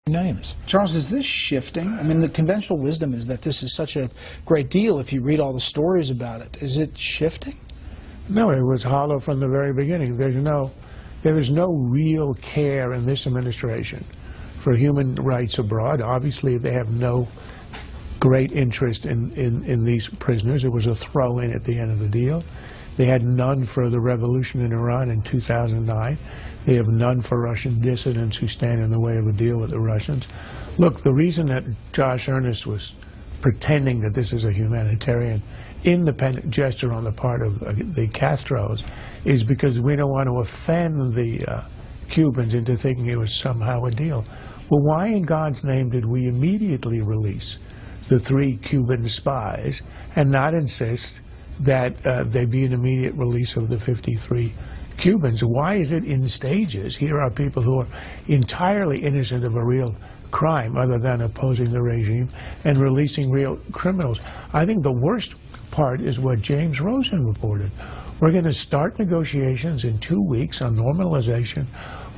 names. Charles, is this shifting? I mean, the conventional wisdom is that this is such a great deal if you read all the stories about it. Is it shifting? No, it was hollow from the very beginning. There is no real care in this administration for human rights abroad. Obviously, they have no great interest in these prisoners. It was a throw-in at the end of the deal. They had none for the revolution in Iran in 2009. They have none for Russian dissidents who stand in the way of a deal with the Russians. Look, the reason that Josh Earnest was pretending that this is a humanitarian, independent gesture on the part of the Castros is because we don't want to offend the Cubans into thinking it was somehow a deal. Well, why in God's name did we immediately release the 3 Cuban spies and not insist that there be an immediate release of the 53 Cubans? Why is it in stages? Here are people who are entirely innocent of a real crime other than opposing the regime and releasing real criminals. I think the worst part is what James Rosen reported. We're going to start negotiations in 2 weeks on normalization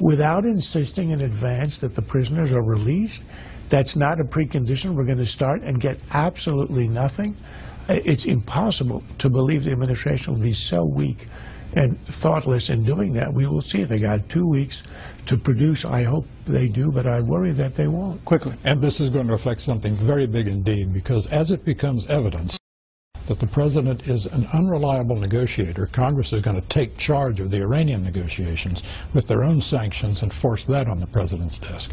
without insisting in advance that the prisoners are released. That's not a precondition. We're going to start and get absolutely nothing. It's impossible to believe the administration will be so weak and thoughtless in doing that. We will see. They got 2 weeks to produce. I hope they do, but I worry that they won't. Quickly. And this is going to reflect something very big indeed, because as it becomes evidence that the president is an unreliable negotiator, Congress is going to take charge of the Iranian negotiations with their own sanctions and force that on the president's desk.